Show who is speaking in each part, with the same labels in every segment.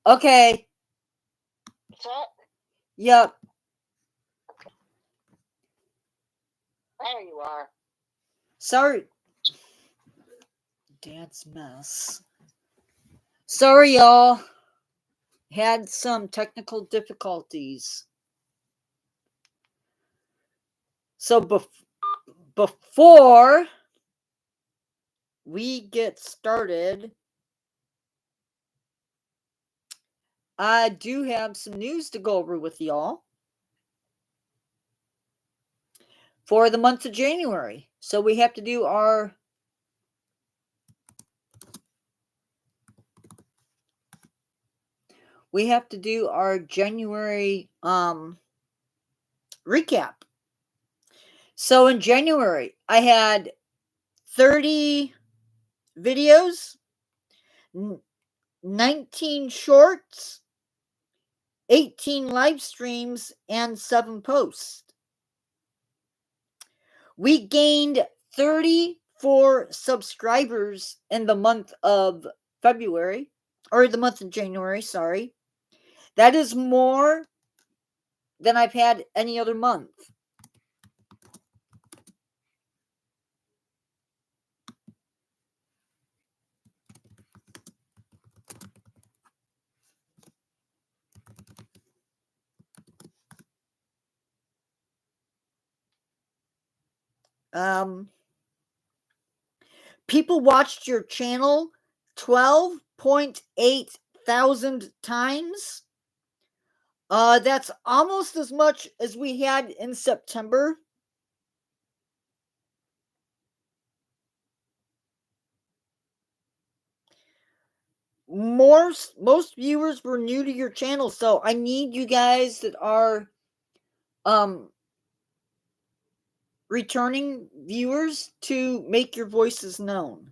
Speaker 1: Okay.
Speaker 2: Set.
Speaker 1: Yep.
Speaker 2: There you are.
Speaker 1: Sorry. Dad's mess. Sorry, y'all. Had some technical difficulties. So before we get started, I do have some news to go over with y'all for the month of January. So we have to do our January recap. So in January, I had 30 videos, 19 shorts, 18 live streams, and 7 posts. We gained 34 subscribers in the month of February, or the month of January, sorry. That is more than I've had any other month. People watched your channel 12.8 thousand times. That's almost as much as we had in September. Most viewers were new to your channel, so I need you guys that are returning viewers to make your voices known.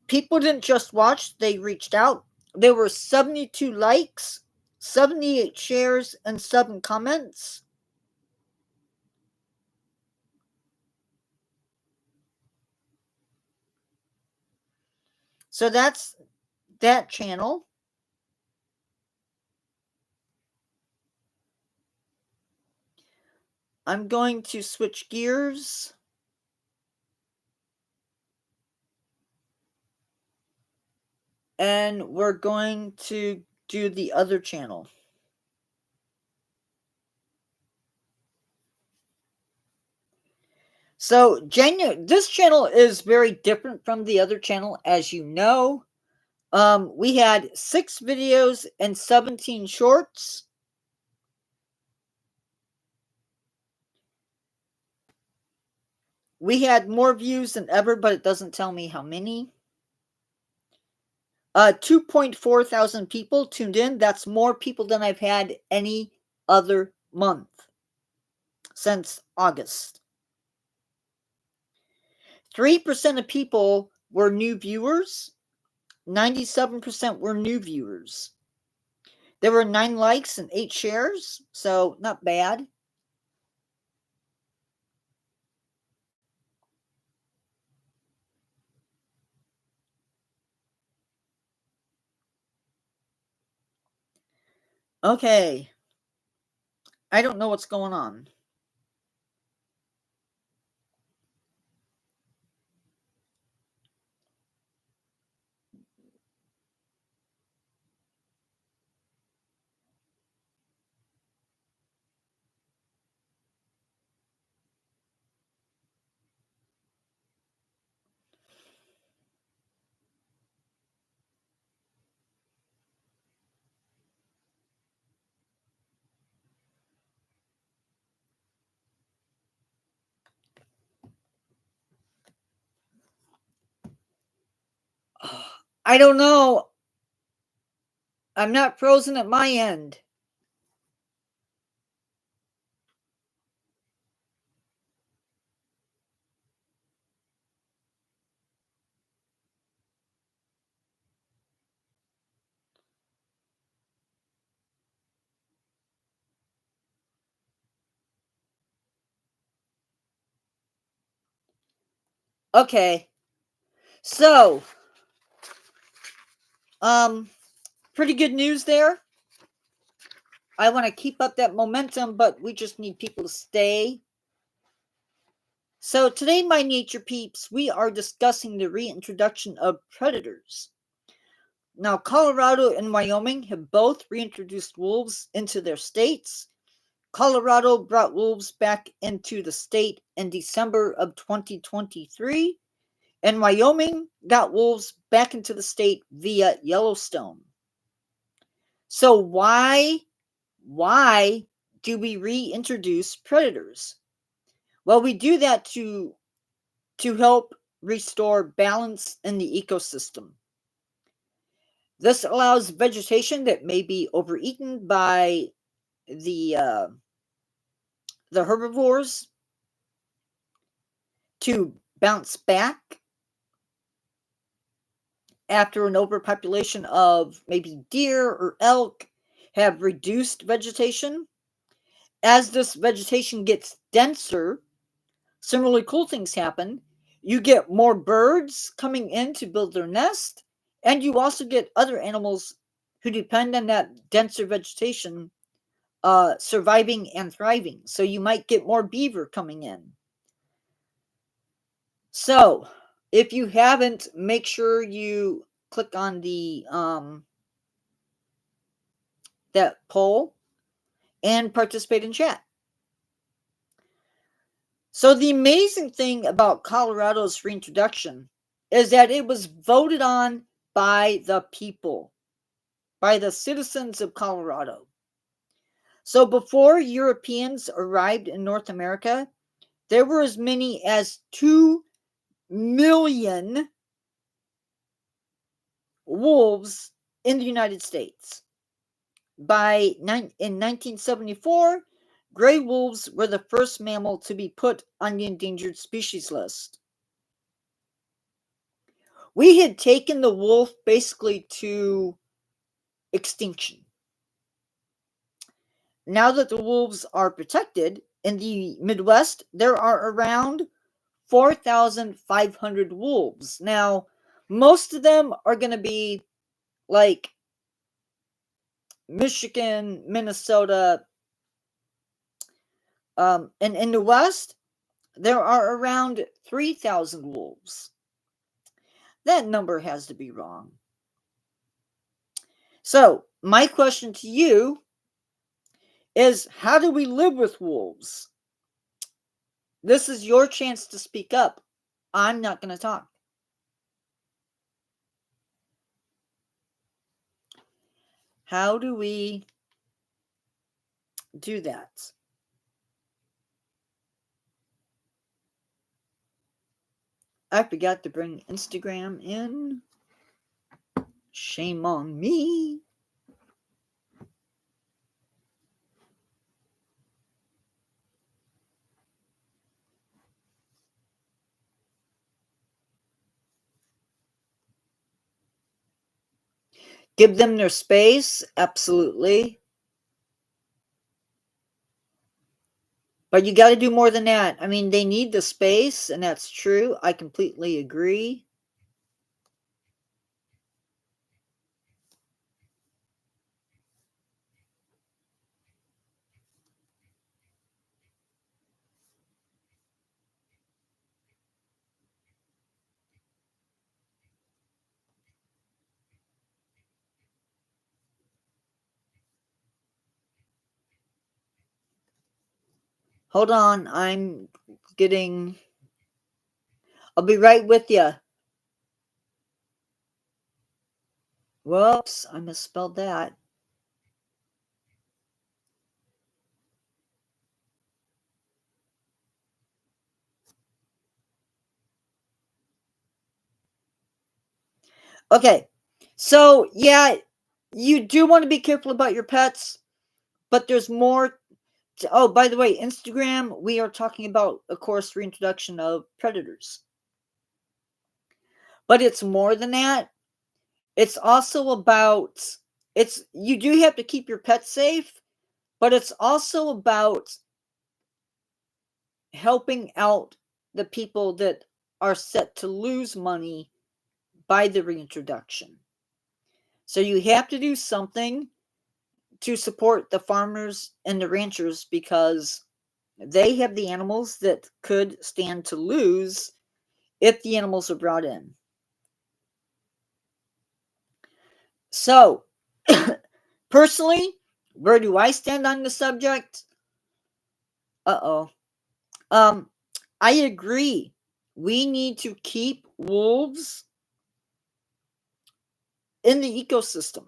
Speaker 1: People didn't just watch, they reached out. There were 72 likes, 78 shares, and 7 comments. So that's that channel. I'm going to switch gears. And we're going to do the other channel. So this channel is very different from the other channel, as you know. We had 6 videos and 17 shorts. We had more views than ever, but it doesn't tell me how many. 2.4 thousand people tuned in. That's more people than I've had any other month since August. 3% of people were new viewers. 97% were new viewers. There were 9 likes and 8 shares, so not bad. Okay. I don't know what's going on. I don't know. I'm not frozen at my end. Okay. So, Pretty good news there. I want to keep up that momentum, but we just need people to stay. So today, my nature peeps, we are discussing the reintroduction of predators. Now, Colorado and Wyoming have both reintroduced wolves into their states. Colorado brought wolves back into the state in December of 2023, and Wyoming got wolves back into the state via Yellowstone. So why do we reintroduce predators? Well, we do that to help restore balance in the ecosystem. This allows vegetation that may be overeaten by the herbivores to bounce back after an overpopulation of maybe deer or elk have reduced vegetation. As this vegetation gets denser, similarly cool things happen. You get more birds coming in to build their nest, and you also get other animals who depend on that denser vegetation surviving and thriving. So you might get more beaver coming in. So if you haven't, make sure you click on the that poll and participate in chat. So the amazing thing about Colorado's reintroduction is that it was voted on by the people, by the citizens of Colorado. So before Europeans arrived in North America, there were as many as 2 million wolves in the United States. In 1974, gray wolves were the first mammal to be put on the endangered species list. We had taken the wolf basically to extinction. Now that the wolves are protected in the Midwest, there are around 4,500 wolves. Now, most of them are going to be like Michigan, Minnesota, and in the West, there are around 3,000 wolves. That number has to be wrong. So, my question to you is, how do we live with wolves? This is your chance to speak up. I'm not going to talk. How do we do that? I forgot to bring Instagram in. Shame on me. Give them their space, absolutely. But you got to do more than that. I mean, they need the space, and that's true. I completely agree. Hold on, I'm getting. I'll be right with you. Whoops, I misspelled that. Okay, so yeah, you do want to be careful about your pets, but there's more. Oh, by the way, Instagram, we are talking about, of course, reintroduction of predators. But it's more than that. It's also about, you do have to keep your pets safe, but it's also about helping out the people that are set to lose money by the reintroduction. So you have to do something to support the farmers and the ranchers because they have the animals that could stand to lose if the animals are brought in. So, personally, where do I stand on the subject? Uh-oh. Um, I agree. We need to keep wolves in the ecosystem.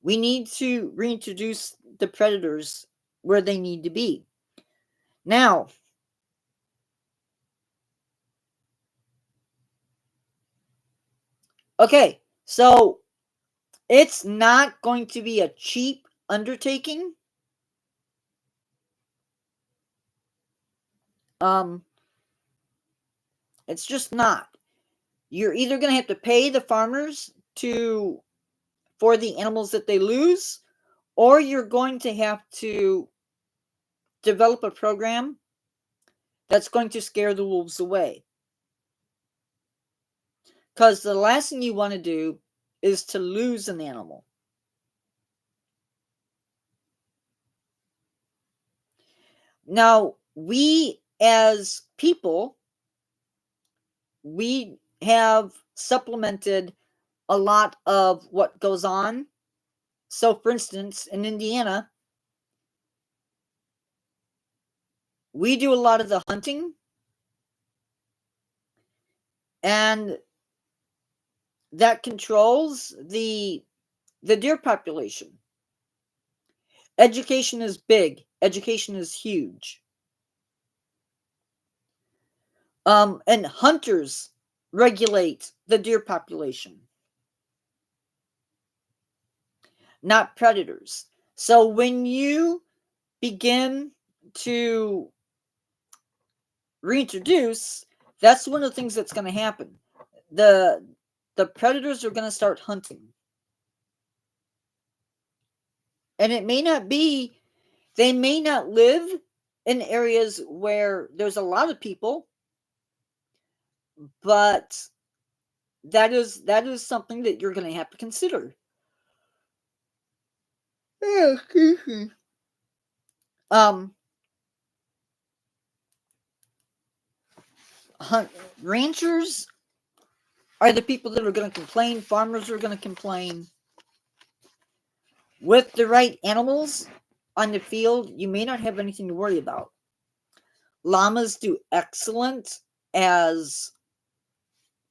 Speaker 1: We need to reintroduce the predators where they need to be. Now, okay, so it's not going to be a cheap undertaking. Um, it's just not. You're either going to have to pay the farmers to for the animals that they lose, or you're going to have to develop a program that's going to scare the wolves away. Because the last thing you want to do is to lose an animal. Now, we as people, we have supplemented a lot of what goes on. So, for instance, in Indiana, we do a lot of the hunting, and that controls the deer population. Education is big. Education is huge. And hunters regulate the deer population, not predators. So when you begin to reintroduce, that's one of the things that's going to happen. The the predators are going to start hunting. And it may not be, they may not live in areas where there's a lot of people, but that is something that you're going to have to consider. Um, ranchers are the people that are going to complain. Farmers are going to complain. With the right animals on the field, you may not have anything to worry about. Llamas do excellent as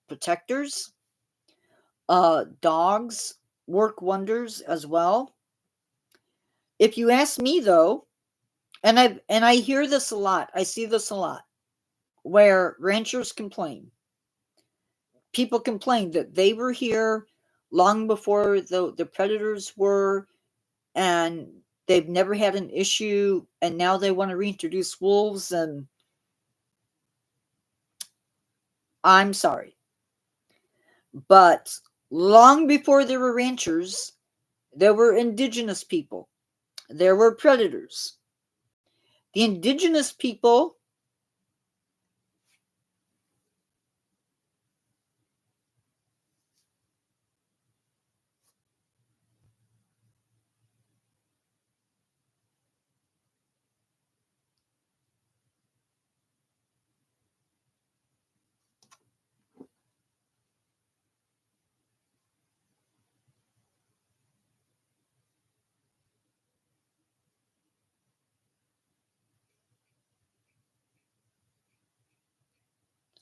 Speaker 1: protectors. Dogs work wonders as well. If you ask me, though, and I hear this a lot, I see this a lot, where ranchers complain. People complain that they were here long before the predators were, and they've never had an issue, and now they want to reintroduce wolves, and I'm sorry. But long before there were ranchers, there were indigenous people. There were predators. The indigenous people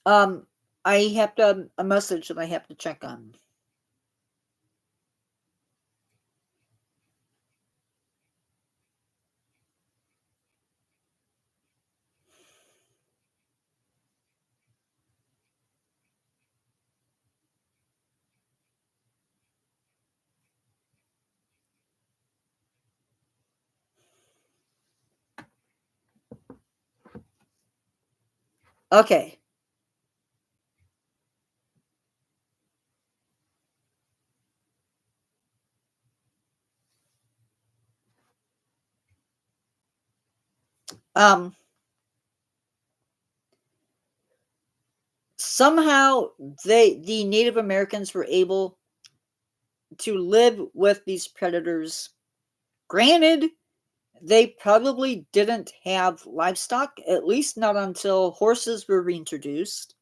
Speaker 1: um I have to a message that I have to check on. Okay. Um Somehow the Native Americans were able to live with these predators. Granted, they probably didn't have livestock, at least not until horses were reintroduced.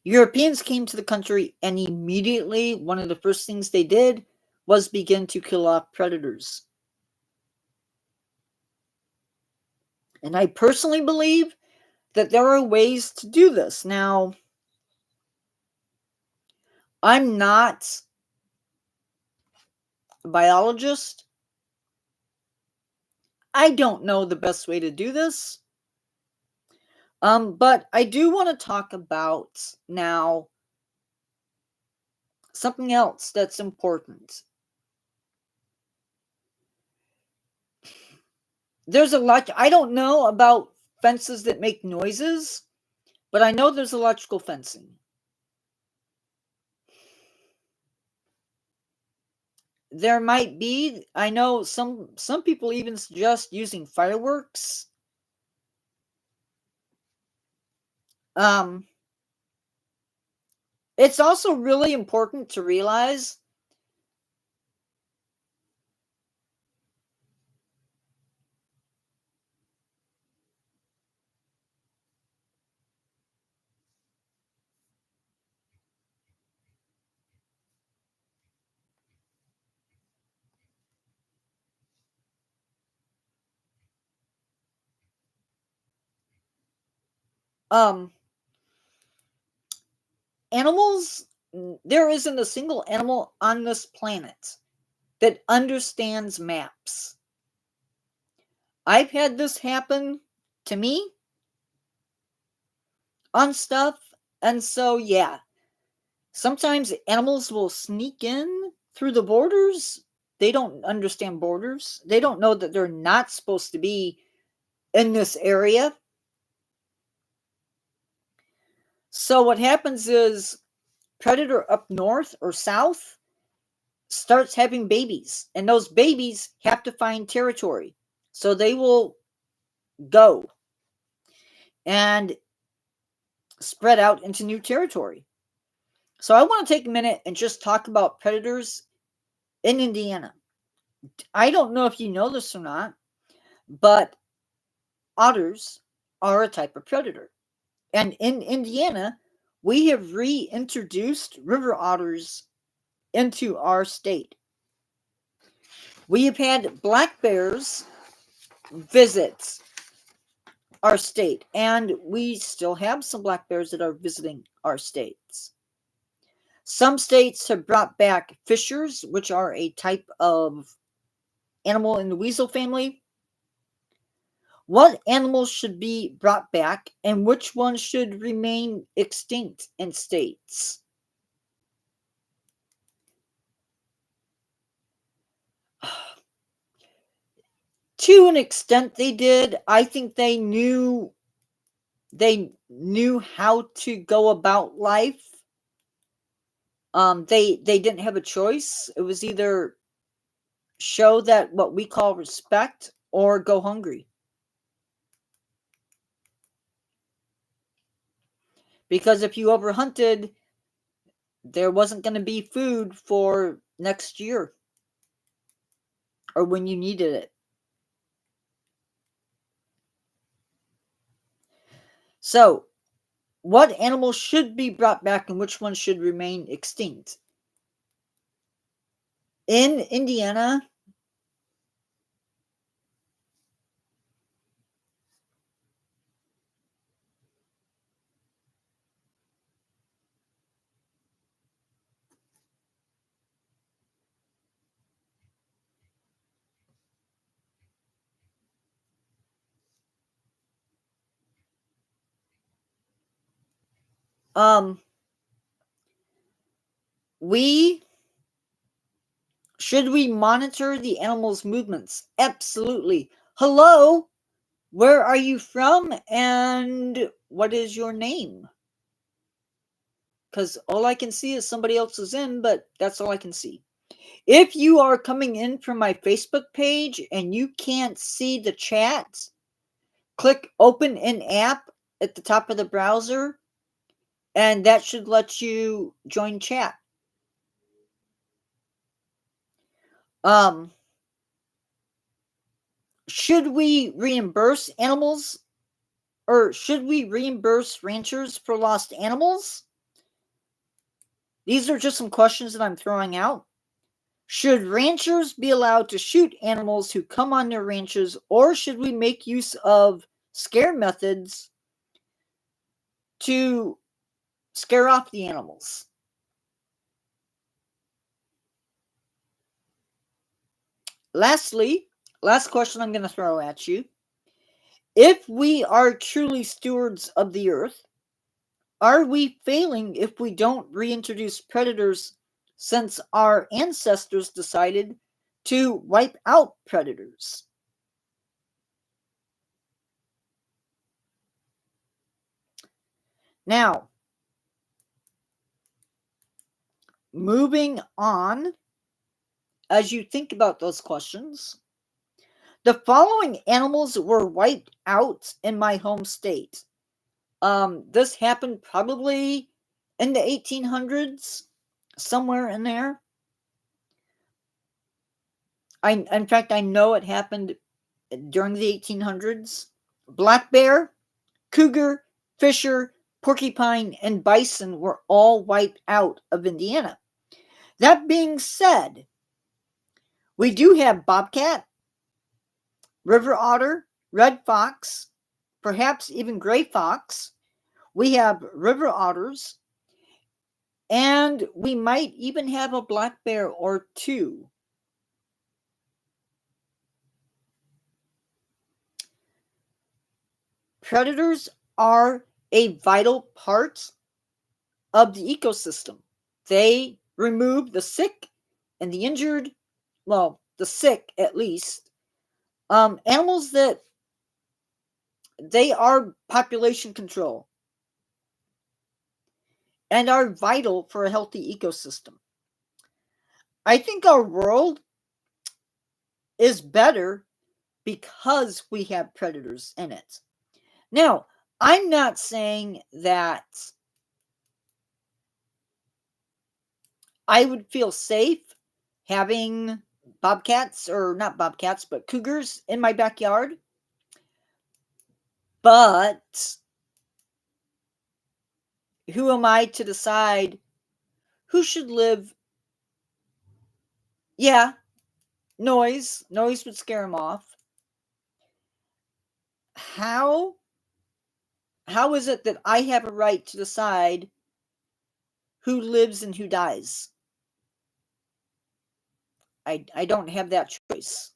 Speaker 1: Europeans came to the country, and immediately one of the first things they did was begin to kill off predators. And I personally believe that there are ways to do this. Now, I'm not a biologist. I don't know the best way to do this. But I do want to talk about now something else that's important. There's a lot, I don't know about fences that make noises, but I know there's electrical fencing. There might be, I know some people even suggest using fireworks. It's also really important to realize animals, there isn't a single animal on this planet that understands maps. I've had this happen to me on stuff, and so yeah, sometimes animals will sneak in through the borders. They don't understand borders. They don't know that they're not supposed to be in this area. So what happens is predator up north or south starts having babies, and those babies have to find territory. So they will go and spread out into new territory. So I want to take a minute and just talk about predators in Indiana. I don't know if you know this or not, but otters are a type of predator. And in Indiana, we have reintroduced river otters into our state. We have had black bears visit our state, and we still have some black bears that are visiting our states. Some states have brought back fishers, which are a type of animal in the weasel family. What animals should be brought back and which ones should remain extinct in states? To an extent they did. I think they knew how to go about life. They didn't have a choice. It was either show that what we call respect or go hungry. Because if you overhunted, there wasn't going to be food for next year or when you needed it. So, what animals should be brought back and which ones should remain extinct? In Indiana, we should we monitor the animals' movements? Absolutely. Hello, where are you from and what is your name? Because all I can see is somebody else is in, but that's all I can see. If you are coming in from my Facebook page and you can't see the chat, click open in app at the top of the browser, and that should let you join chat. Should we reimburse animals, or should we reimburse ranchers for lost animals? These are just some questions that I'm throwing out. Should ranchers be allowed to shoot animals who come on their ranches, or should we make use of scare methods to scare off the animals? Lastly, last question I'm going to throw at you. If we are truly stewards of the earth, are we failing if we don't reintroduce predators since our ancestors decided to wipe out predators? Now, moving on, as you think about those questions, the following animals were wiped out in my home state. This happened probably in the 1800s, somewhere in there. In fact, I know it happened during the 1800s. Black bear, cougar, fisher, porcupine, and bison were all wiped out of Indiana. That being said, we do have bobcat, river otter, red fox, perhaps even gray fox. We have river otters, and we might even have a black bear or two. Predators are a vital part of the ecosystem. They remove the sick and the injured, well, the sick at least, animals that they are population control and are vital for a healthy ecosystem. I think our world is better because we have predators in it. Now, I'm not saying that I would feel safe having bobcats, or not bobcats, but cougars in my backyard. But who am I to decide who should live? Yeah, noise would scare them off. How is it that I have a right to decide who lives and who dies? I don't have that choice.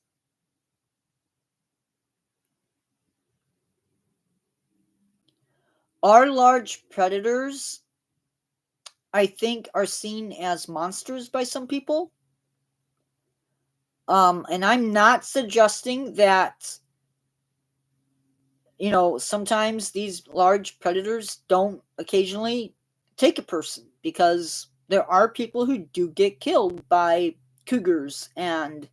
Speaker 1: Our large predators, I think, are seen as monsters by some people. And I'm not suggesting that, sometimes these large predators don't occasionally take a person, because there are people who do get killed by cougars and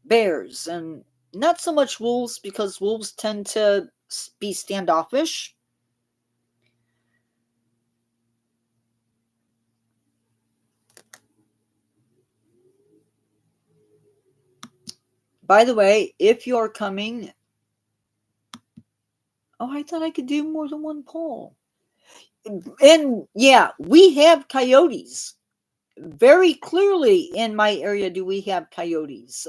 Speaker 1: bears, and not so much wolves, because wolves tend to be standoffish. By the way, if you're coming, oh, I thought I could do more than one poll. And yeah, we have coyotes. Very clearly in my area do we have coyotes.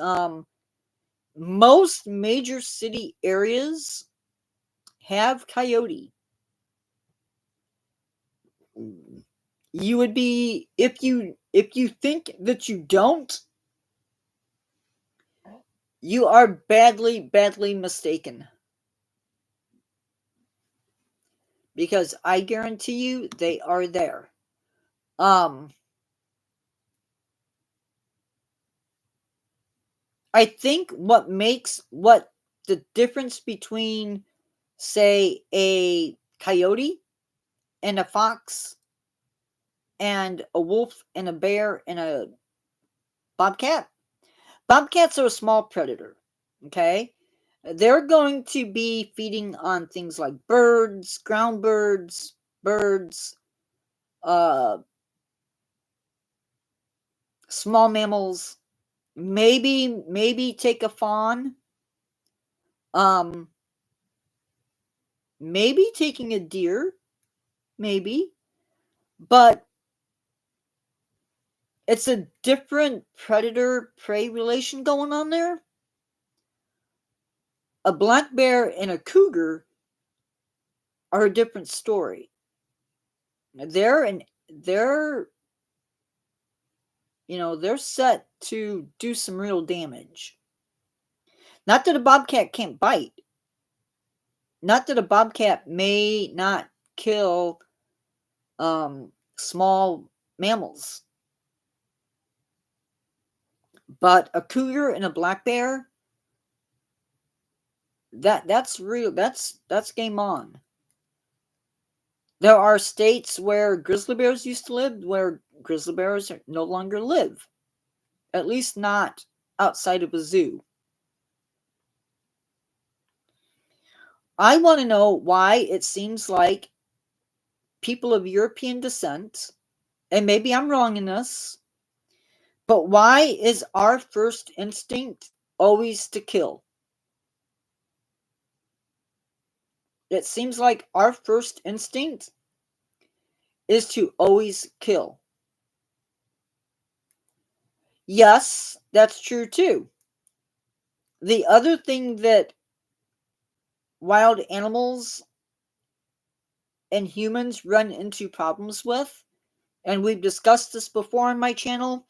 Speaker 1: Most major city areas have coyote. You would be, if you think that you don't, you are badly mistaken. Because I guarantee you they are there. I think what the difference between, say, a coyote and a fox and a wolf and a bear and a bobcat. Bobcats are a small predator, okay? They're going to be feeding on things like birds, ground birds, uh, small mammals, maybe take a fawn, um, maybe taking a deer, maybe, but it's a different predator-prey relation going on there. A black bear and a cougar are a different story. They're they're set to do some real damage. Not that a bobcat can't bite. Not that a bobcat may not kill small mammals, but a cougar and a black bear, that's real. That's game on. There are states where grizzly bears used to live where grizzly bears no longer live, at least not outside of a zoo. I want to know why it seems like people of European descent, and maybe I'm wrong in this, but why is our first instinct always to kill? It seems like our first instinct is to always kill. Yes, that's true too. The other thing that wild animals and humans run into problems with, and we've discussed this before on my channel,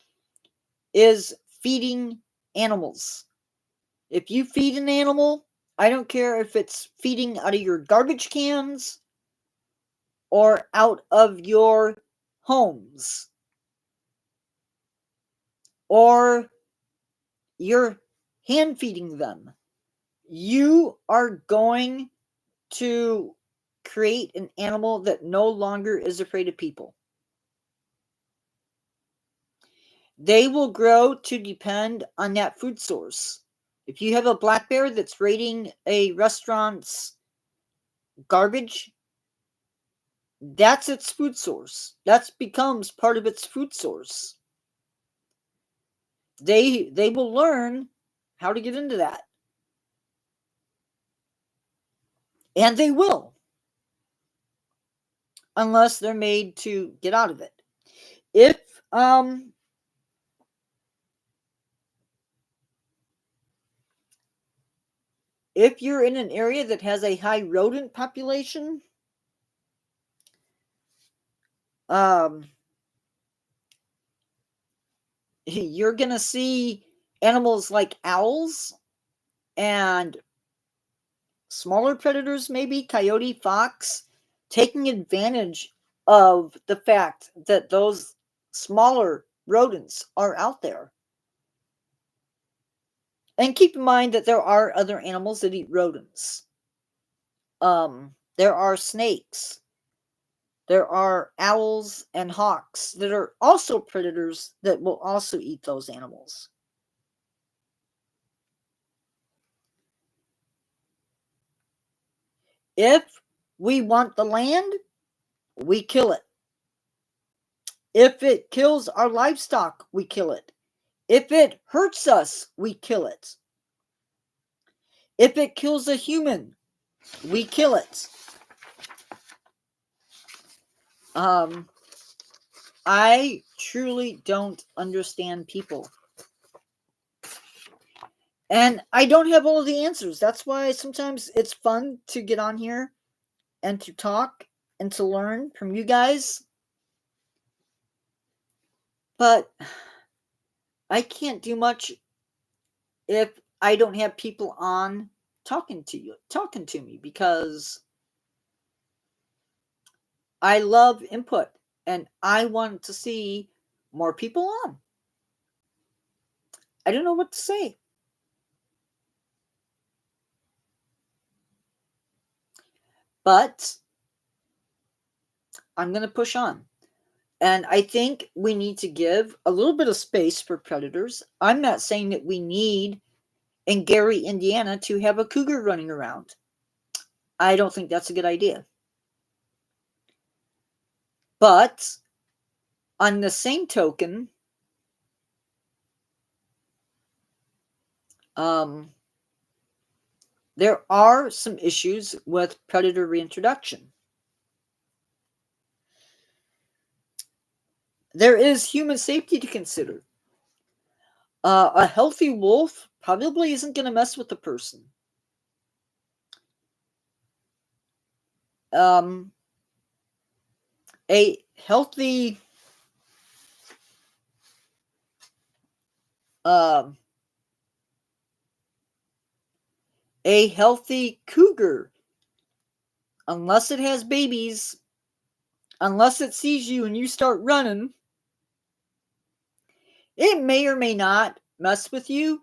Speaker 1: is feeding animals. If you feed an animal, I don't care if it's feeding out of your garbage cans or out of your homes or you're hand feeding them, you are going to create an animal that no longer is afraid of people. They will grow to depend on that food source. If you have a black bear that's raiding a restaurant's garbage, that's its food source. That becomes part of its food source. They will learn how to get into that. And they will. Unless they're made to get out of it. If if you're in an area that has a high rodent population, you're gonna see animals like owls and smaller predators, maybe coyote, fox, taking advantage of the fact that those smaller rodents are out there. And keep in mind that there are other animals that eat rodents. There are snakes. There are owls and hawks that are also predators that will also eat those animals. If we want the land, we kill it. If it kills our livestock, we kill it. If it hurts us, we kill it. If it kills a human, we kill it. I truly don't understand people. And I don't have all of the answers. That's why sometimes it's fun to get on here and to talk and to learn from you guys. But I can't do much if I don't have people on talking to me, because I love input and I want to see more people on. I don't know what to say. But I'm going to push on. And I think we need to give a little bit of space for predators. I'm not saying that we need in Gary, Indiana, to have a cougar running around. I don't think that's a good idea. But on the same token, there are some issues with predator reintroduction. There is human safety to consider. A healthy wolf probably isn't going to mess with the person. A healthy cougar, unless it has babies, unless it sees you and you start running, it may or may not mess with you.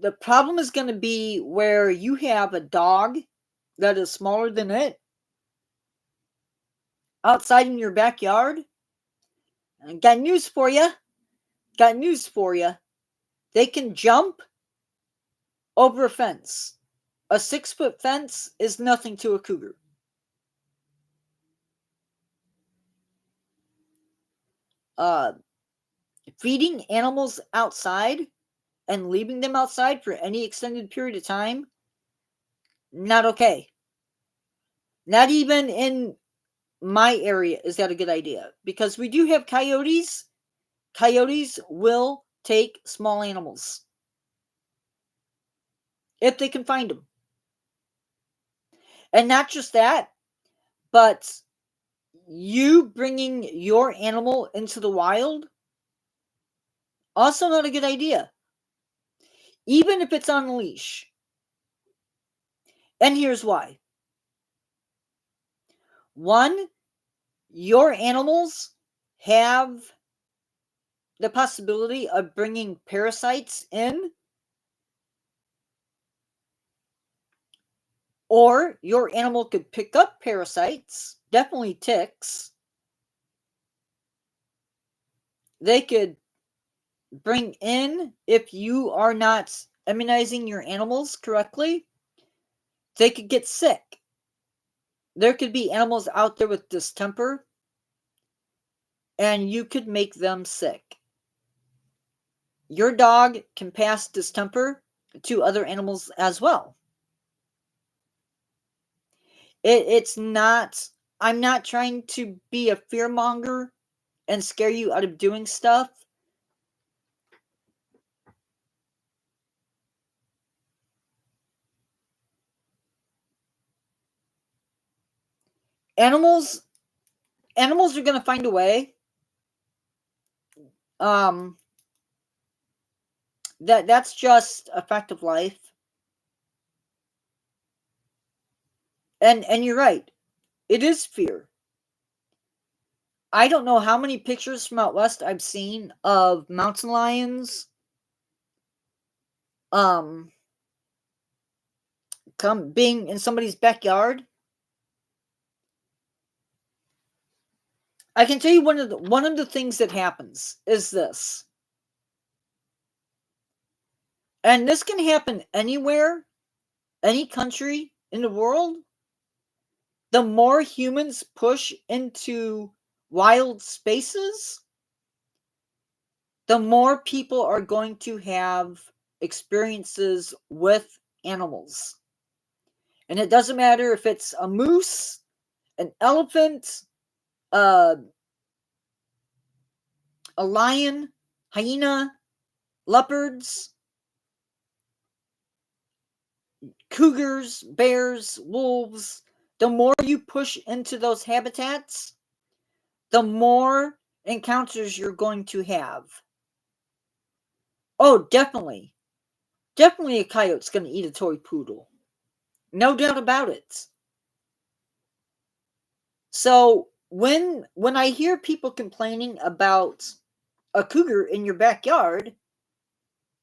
Speaker 1: The problem is going to be where you have a dog that is smaller than it outside in your backyard. Got news for you. Got news for you. They can jump over a fence. A 6-foot fence is nothing to a cougar. Feeding animals outside and leaving them outside for any extended period of time, not okay. Not even in my area is that a good idea, because we do have coyotes. Coyotes will take small animals if they can find them. And not just that, but you bringing your animal into the wild, also not a good idea, even if it's on a leash. And here's why. One, your animals have the possibility of bringing parasites in, or your animal could pick up parasites, definitely ticks. They could bring in, if you are not immunizing your animals correctly, they could get sick. There could be animals out there with distemper, and you could make them sick. Your dog can pass distemper to other animals as well. It's not, I'm not trying to be a fearmonger and scare you out of doing stuff. Animals are going to find a way. That's just a fact of life. And you're right. It is fear. I don't know how many pictures from out west I've seen of mountain lions being in somebody's backyard. I can tell you one of the things that happens is this. And this can happen anywhere, any country in the world. The more humans push into wild spaces, the more people are going to have experiences with animals. And it doesn't matter if it's a moose, an elephant, a lion, hyena, leopards, cougars, bears, wolves. The more you push into those habitats, the more encounters you're going to have. Oh, definitely. Definitely a coyote's going to eat a toy poodle. No doubt about it. So when I hear people complaining about a cougar in your backyard,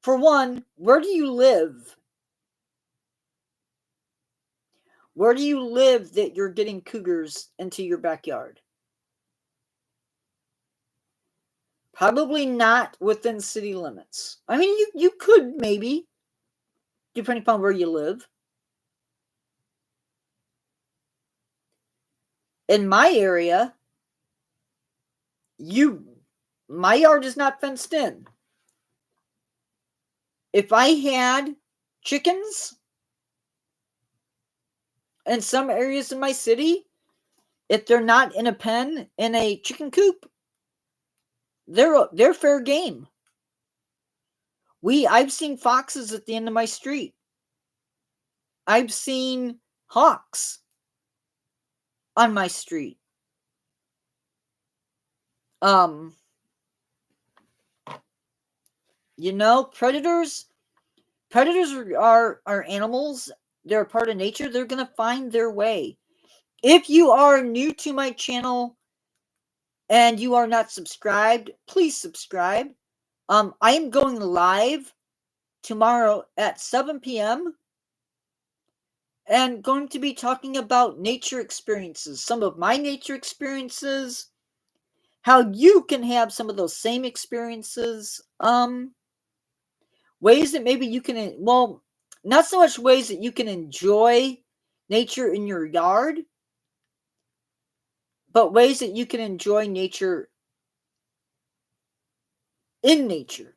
Speaker 1: for one, where do you live? Where do you live that you're getting cougars into your backyard? Probably not within city limits. I mean, you could maybe. depending upon where you live. In my area, my yard is not fenced in. If I had chickens in some areas in my city, if they're not in a pen in a chicken coop, they're fair game. I've seen foxes at the end of my street. I've seen hawks on my street. Predators are animals. They're a part of nature. They're going to find their way. If you are new to my channel and you are not subscribed, please subscribe. I am going live tomorrow at 7 p.m. and going to be talking about nature experiences, some of my nature experiences, how you can have some of those same experiences, ways that maybe you can, well, not so much ways that you can enjoy nature in your yard, but ways that you can enjoy nature in nature.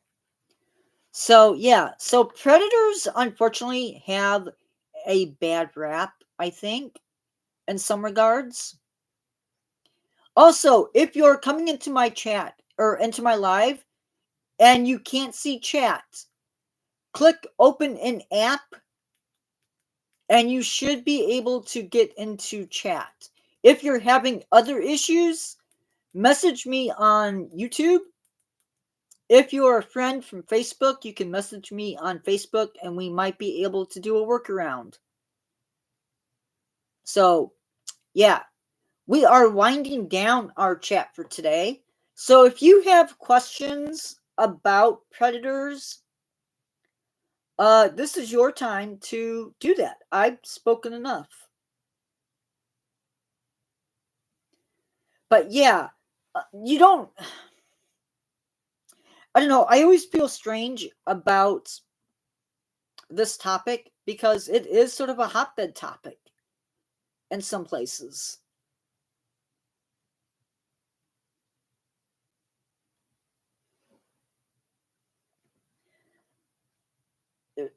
Speaker 1: So, yeah. So, predators, unfortunately, have a bad rap, I think, in some regards. Also, if you're coming into my chat or into my live and you can't see chat, click open an app and you should be able to get into chat. If you're having other issues, message me on YouTube. If you are a friend from Facebook, you can message me on Facebook and we might be able to do a workaround. So, yeah, we are winding down our chat for today. So if you have questions about predators, this is your time to do that. I've spoken enough. But yeah, I don't know, I always feel strange about this topic because it is sort of a hotbed topic in some places.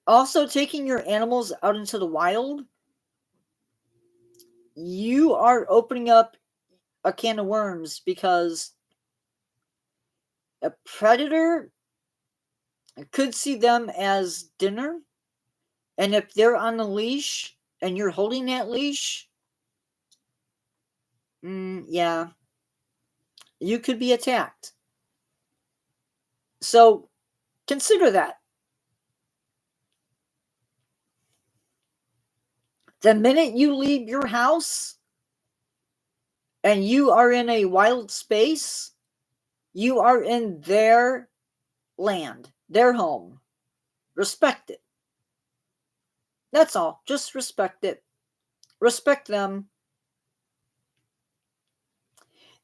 Speaker 1: Also, taking your animals out into the wild, you are opening up a can of worms because a predator could see them as dinner. And if they're on a leash and you're holding that leash, yeah, you could be attacked. So consider that. The minute you leave your house and you are in a wild space, you are in their land, their home. Respect it. That's all. Just respect it. Respect them.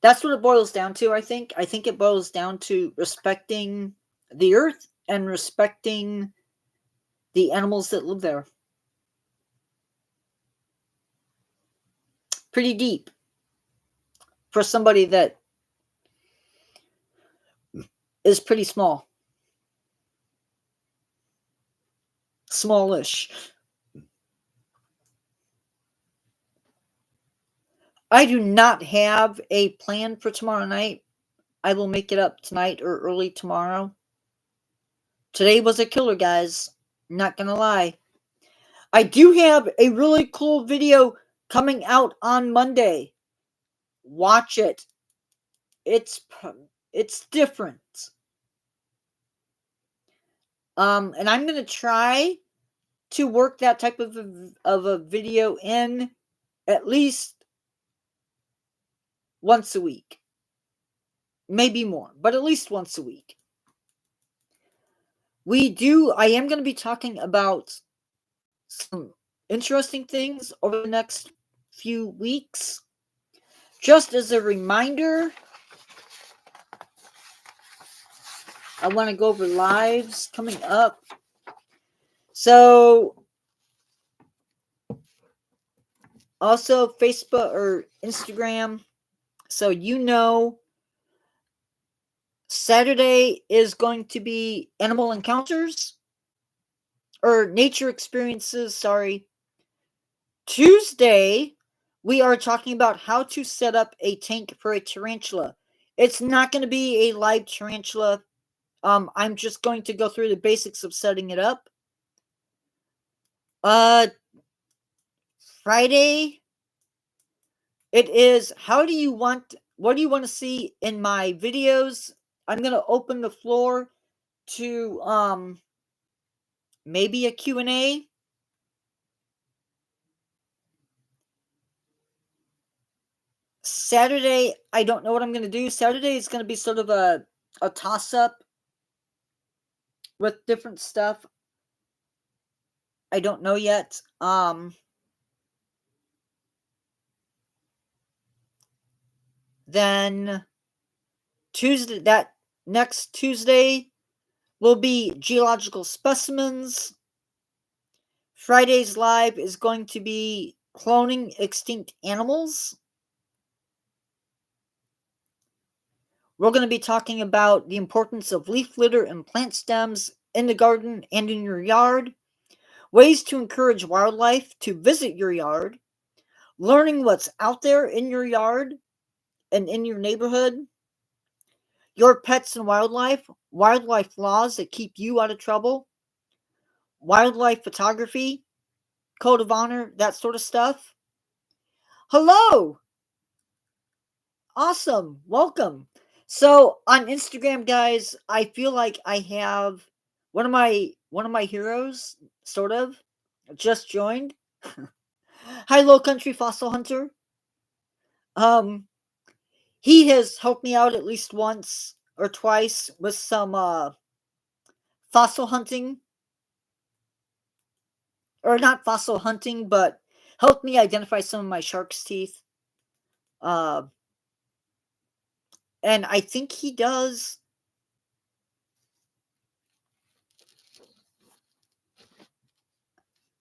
Speaker 1: That's what it boils down to, I think. I think it boils down to respecting the earth and respecting the animals that live there. Pretty deep for somebody that is pretty small. Smallish. I do not have a plan for tomorrow night. I will make it up tonight or early tomorrow. Today was a killer, guys. Not gonna lie. I do have a really cool video coming out on Monday. Watch it. It's different. And I'm gonna try to work that type of a video in at least once a week. Maybe more, but at least once a week. I am going to be talking about some interesting things over the next few weeks. Just as a reminder, I want to go over lives coming up. So also Facebook or Instagram. So Saturday is going to be animal encounters or nature experiences, sorry. Tuesday, we are talking about how to set up a tank for a tarantula. It's not going to be a live tarantula. I'm just going to go through the basics of setting it up. Friday, it is what do you want to see in my videos? I'm going to open the floor to maybe a Q&A. Saturday, I don't know what I'm going to do. Saturday is going to be sort of a toss-up with different stuff. I don't know yet. Then that next Tuesday will be geological specimens. Friday's live is going to be cloning extinct animals. We're going to be talking about the importance of leaf litter and plant stems in the garden and in your yard, ways to encourage wildlife to visit your yard, learning what's out there in your yard and in your neighborhood, your pets and wildlife laws that keep you out of trouble, wildlife photography, code of honor, that sort of stuff. Hello! Awesome. Welcome. So on Instagram, guys, I feel like I have one of my heroes, sort of, just joined. Hi, Low Country Fossil Hunter. He has helped me out at least once or twice with some fossil hunting. Or not fossil hunting, but helped me identify some of my shark's teeth. And I think he does.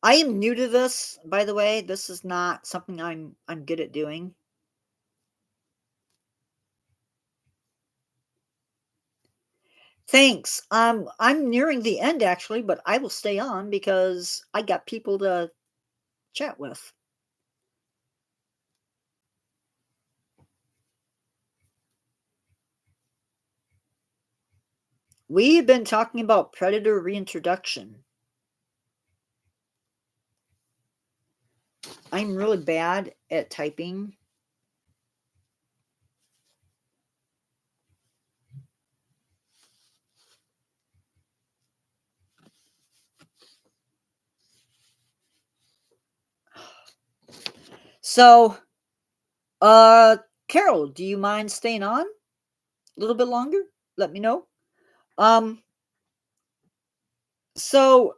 Speaker 1: I am new to this, by the way. This is not something I'm good at doing. Thanks. I'm nearing the end actually, but I will stay on because I got people to chat with. We've been talking about predator reintroduction. I'm really bad at typing. So, Carol, do you mind staying on a little bit longer? Let me know. So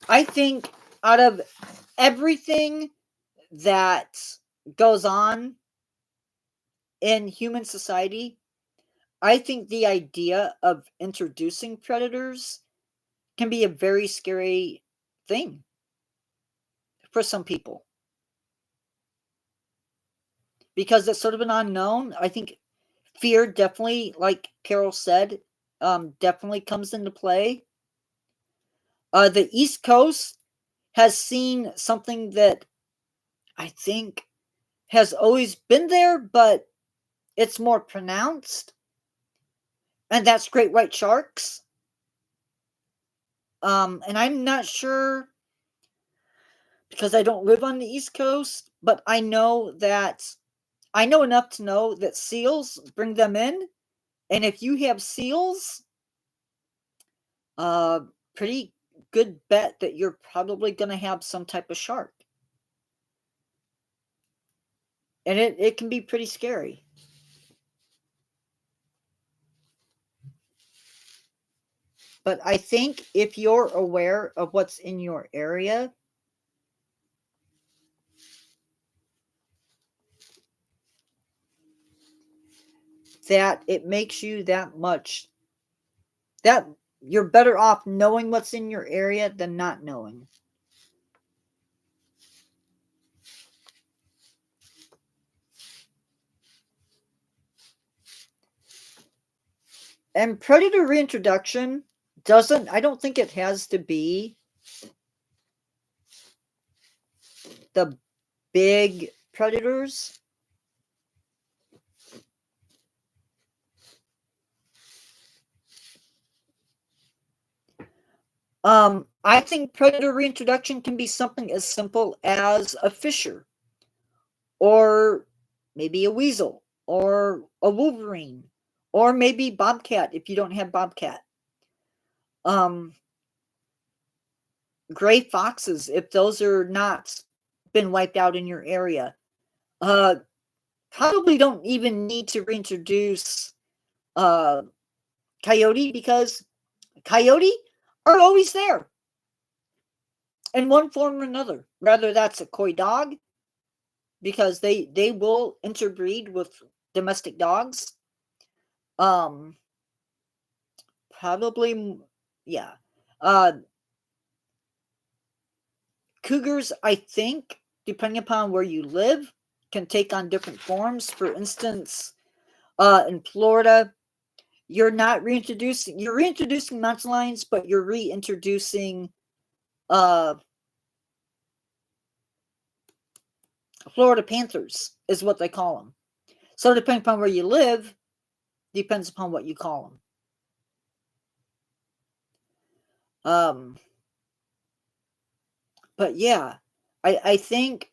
Speaker 1: I think out of everything that goes on in human society, I think the idea of introducing predators can be a very scary thing for some people because it's sort of an unknown. I think fear definitely, like Carol said, definitely comes into play. The East Coast has seen something that I think has always been there, but it's more pronounced, and that's great white sharks. And I'm not sure because I don't live on the East Coast, but I know enough to know that seals bring them in, and if you have seals, uh, pretty good bet that you're probably going to have some type of shark, and it can be pretty scary. But I think if you're aware of what's in your area, that it makes you that You're better off knowing what's in your area than not knowing. And predator reintroduction I don't think it has to be the big predators. I think predator reintroduction can be something as simple as a fisher, or maybe a weasel, or a wolverine, or maybe bobcat if you don't have bobcat. Gray foxes if those are not been wiped out in your area. Probably don't even need to reintroduce coyote, because coyote are always there in one form or another. Rather that's a coy dog, because they will interbreed with domestic dogs. Probably, yeah. Cougars, I think, depending upon where you live, can take on different forms. For instance, in Florida, you're reintroducing mountain lions, but you're reintroducing Florida panthers is what they call them. So depending upon where you live, depends upon what you call them. But yeah, I think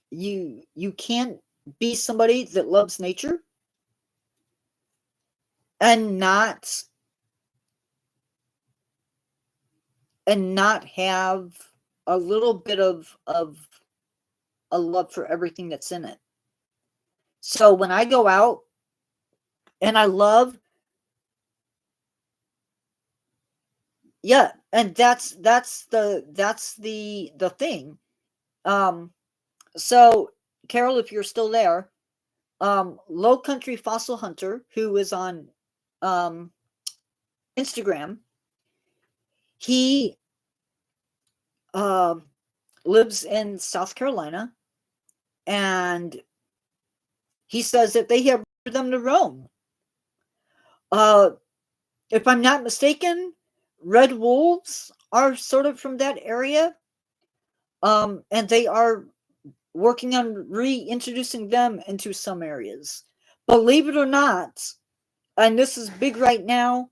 Speaker 1: you can't be somebody that loves nature and not have a little bit of a love for everything that's in it. So when I go out and I love, yeah, and that's the thing. So Carol, if you're still there, Low Country Fossil Hunter, who is on Instagram, he lives in South Carolina, and he says that they have them to roam. If I'm not mistaken, red wolves are sort of from that area, and they are working on reintroducing them into some areas. Believe it or not, and this is big right now,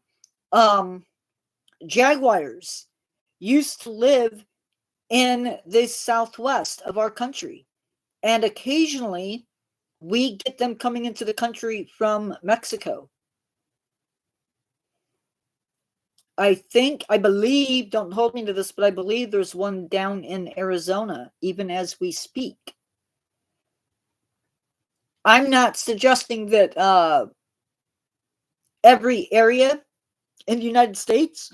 Speaker 1: jaguars used to live in the southwest of our country, and occasionally we get them coming into the country from Mexico. I believe, don't hold me to this, but I believe there's one down in Arizona, even as we speak. I'm not suggesting that every area in the United States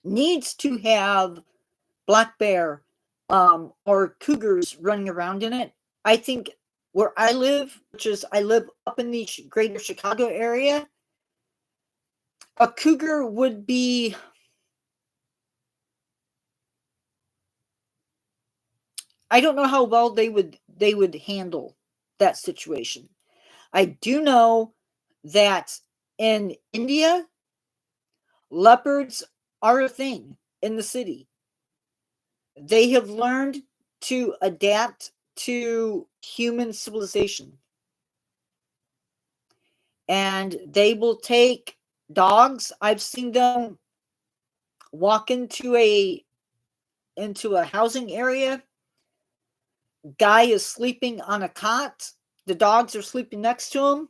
Speaker 1: needs to have black bear or cougars running around in it. I think where I live, which is I live up in the greater Chicago area, a cougar would be, I don't know how well they would handle that situation. I do know that in India, leopards are a thing in the city. They have learned to adapt to human civilization, and they will take dogs. I've seen them walk into a housing area. Guy is sleeping on a cot. The dogs are sleeping next to him.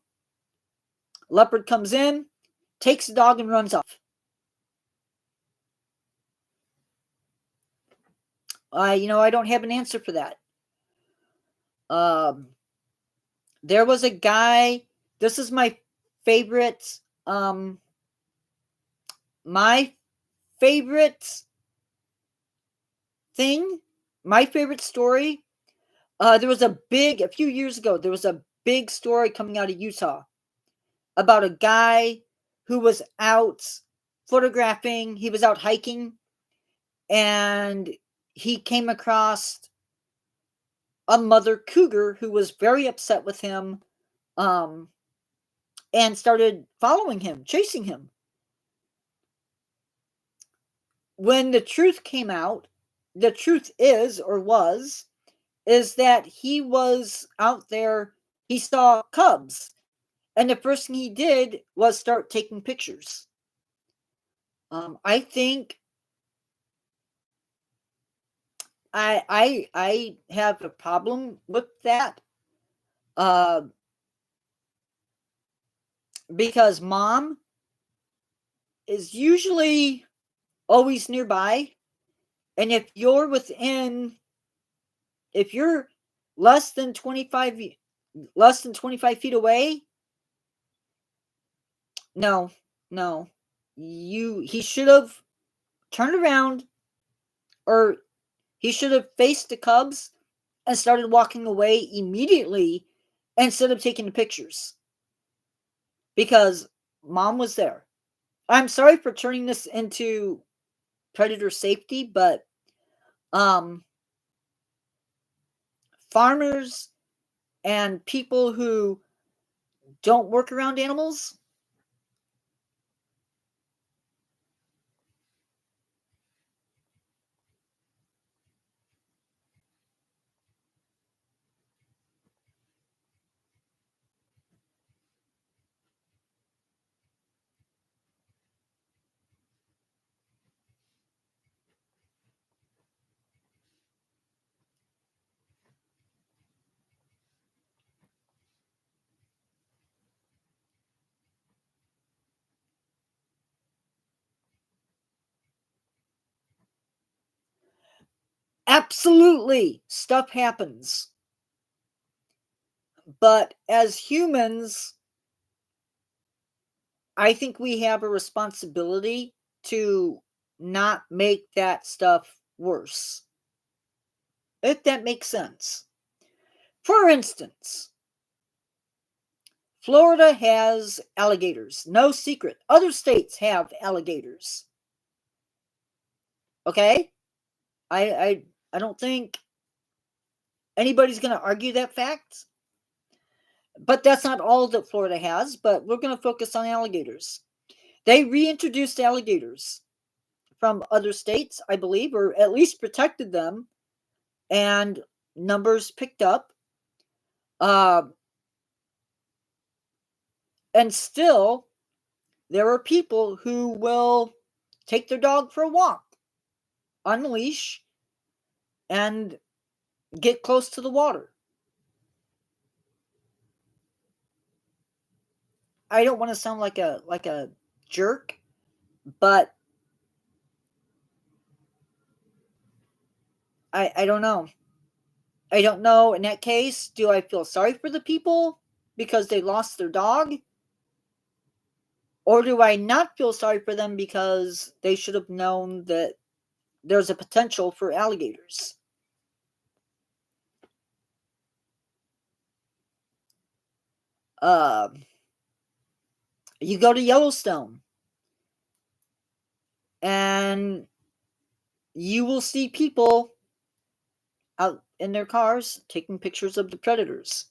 Speaker 1: Leopard comes in, takes the dog, and runs off. I don't have an answer for that. There was a guy. This is my favorite. My favorite thing. My favorite story. A few years ago, there was a big story coming out of Utah about a guy who was out photographing. He was out hiking, and he came across a mother cougar who was very upset with him, and started following him, chasing him. When the truth came out, the truth is, or was, is that he was out there, he saw cubs, and the first thing he did was start taking pictures. I think I have a problem with that, uh, because mom is usually always nearby, and if you're less than 25 feet away, no, no, he should have turned around, or he should have faced the cubs and started walking away immediately instead of taking the pictures, because mom was there. I'm sorry for turning this into predator safety, but um farmers and people who don't work around animals, absolutely stuff happens. But as humans, I think we have a responsibility to not make that stuff worse, if that makes sense. For instance, Florida has alligators. No secret. Other states have alligators. Okay? I don't think anybody's going to argue that fact. But that's not all that Florida has, but we're going to focus on alligators. They reintroduced alligators from other states, I believe, or at least protected them, and numbers picked up. Uh, and still, there are people who will take their dog for a walk, unleash, and get close to the water. I don't want to sound like a jerk, but I don't know. I don't know. In that case, do I feel sorry for the people because they lost their dog? Or do I not feel sorry for them because they should have known that there's a potential for alligators? Uh, you go to Yellowstone and you will see people out in their cars taking pictures of the predators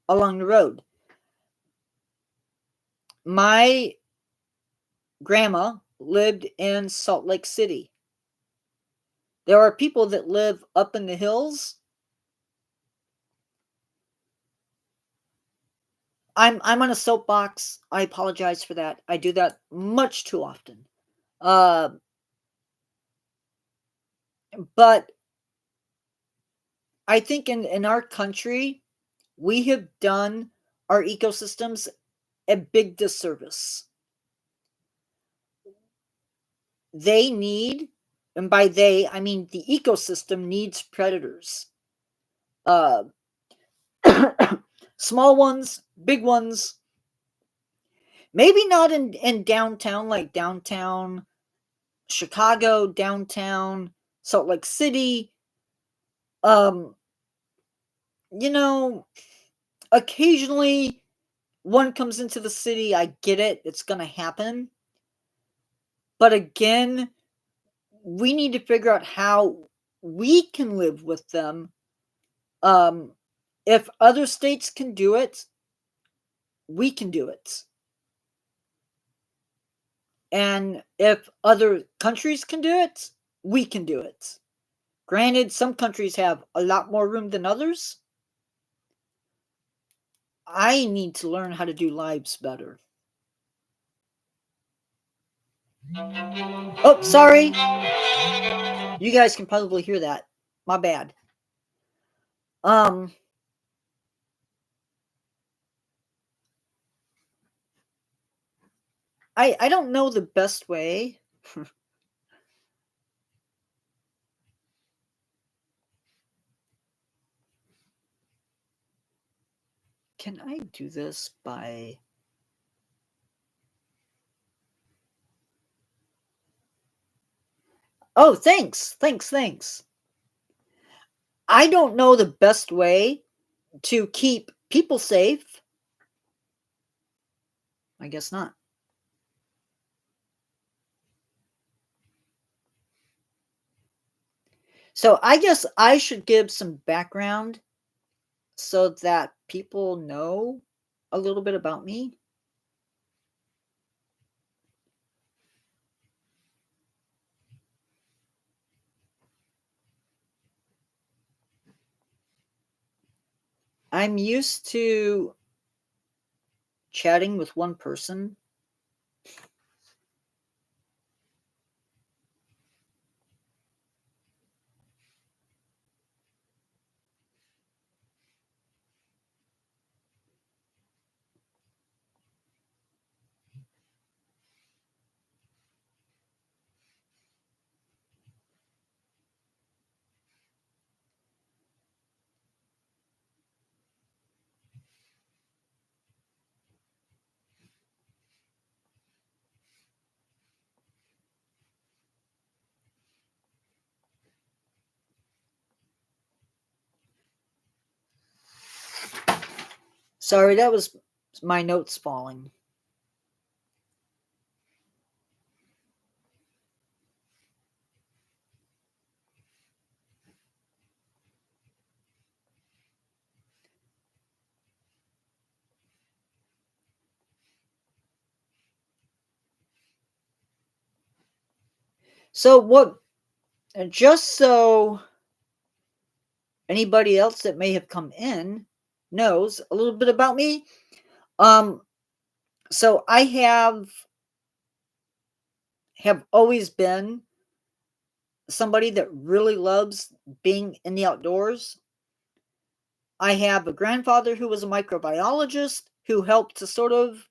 Speaker 1: along the road. My grandma lived in Salt Lake City. There are people that live up in the hills. I'm on a soapbox. I apologize for that. I do that much too often. Uh, but I think in our country, we have done our ecosystems a big disservice. They need, and by they, I mean the ecosystem needs predators. Uh, small ones, big ones. Maybe not in downtown, like downtown Chicago, downtown Salt Lake City. Um, you know, occasionally one comes into the city, I get it, it's going to happen. But again, we need to figure out how we can live with them. If other states can do it, we can do it. And if other countries can do it, we can do it. Granted, some countries have a lot more room than others. I need to learn how to do lives better. Oh, sorry. You guys can probably hear that. My bad. I don't know the best way. Can I do this by... Oh, thanks. I don't know the best way to keep people safe. I guess not. So I guess I should give some background so that people know a little bit about me. I'm used to chatting with one person. Sorry, that was my notes falling. So what, just so anybody else that may have come in knows a little bit about me. So I have always been somebody that really loves being in the outdoors. I have a grandfather who was a microbiologist who helped to sort of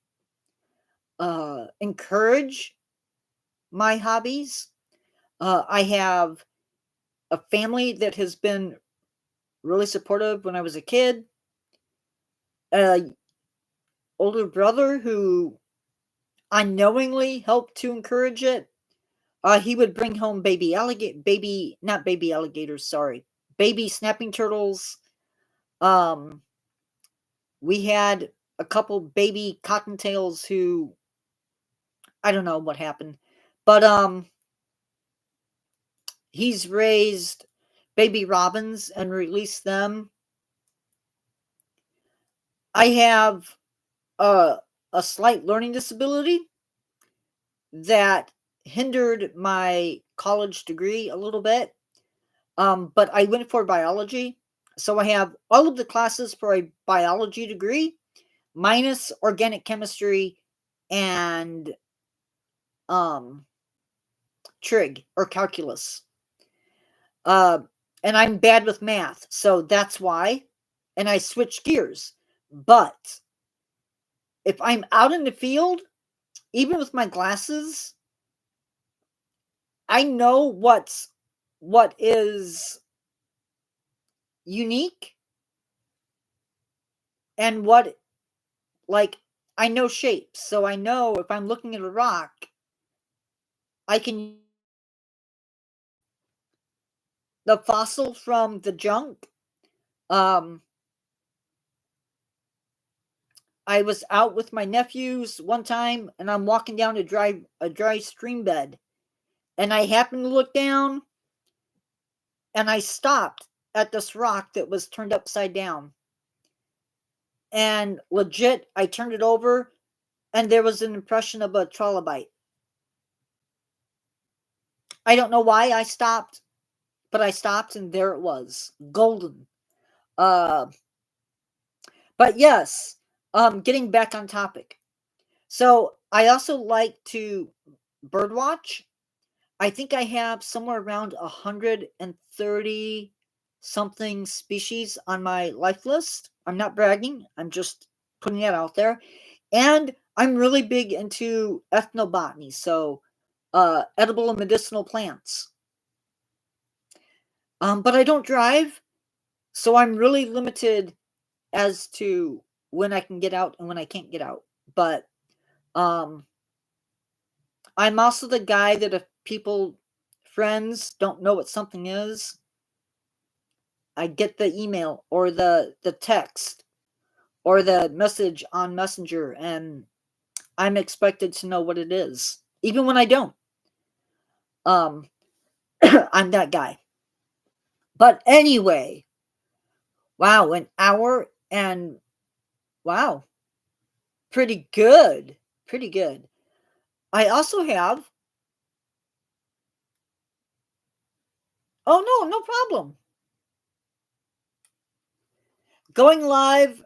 Speaker 1: encourage my hobbies. I have a family that has been really supportive when I was a kid. A older brother who unknowingly helped to encourage it. He would bring home not baby alligators, sorry, baby snapping turtles. Um, we had a couple baby cottontails who, I don't know what happened, but he's raised baby robins and released them. I have a slight learning disability that hindered my college degree a little bit. But I went for biology. So I have all of the classes for a biology degree, minus organic chemistry and trig or calculus. Uh, and I'm bad with math, so that's why. And I switched gears. But if I'm out in the field, even with my glasses, I know what is unique and what, like, I know shapes. So I know if I'm looking at a rock, I can the fossil from the junk. Um I was out with my nephews one time, and I'm walking down a dry stream bed, and I happened to look down, and I stopped at this rock that was turned upside down. And legit, I turned it over, and there was an impression of a trilobite. I don't know why I stopped, but I stopped, and there it was, golden. Uh, but yes, getting back on topic. So I also like to birdwatch. I think I have somewhere around 130 something species on my life list. I'm not bragging, I'm just putting that out there. And I'm really big into ethnobotany, so edible and medicinal plants. But I don't drive, so I'm really limited as to when I can get out and when I can't get out. But um, I'm also the guy that if friends don't know what something is, I get the email or the text or the message on Messenger, and I'm expected to know what it is, even when I don't. Um, I'm that guy. But anyway, wow, an hour and wow, pretty good, pretty good. I also have. Oh no, no problem. Going live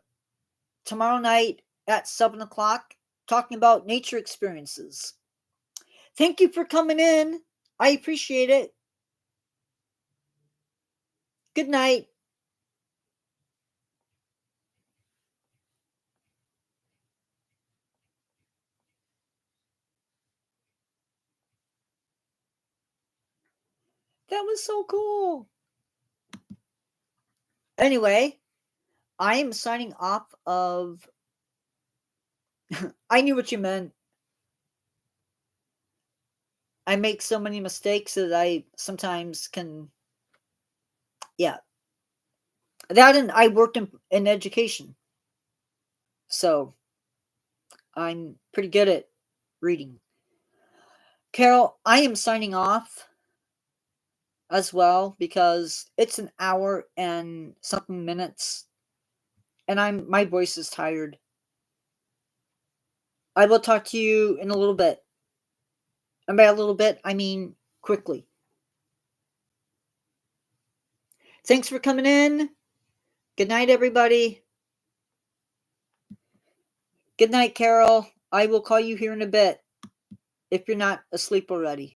Speaker 1: tomorrow night at 7 o'clock, talking about nature experiences. Thank you for coming in. I appreciate it. Good night. That was so cool. Anyway, I am signing off of. I knew what you meant. I make so many mistakes that I sometimes can. Yeah. That and I worked in education. So I'm pretty good at reading. Carol, I am signing off as well because it's an hour and something minutes and my voice is tired. I will talk to you in a little bit. And by a little bit, I mean quickly. Thanks for coming in. Good night, everybody. Good night, Carol. I will call you here in a bit if you're not asleep already.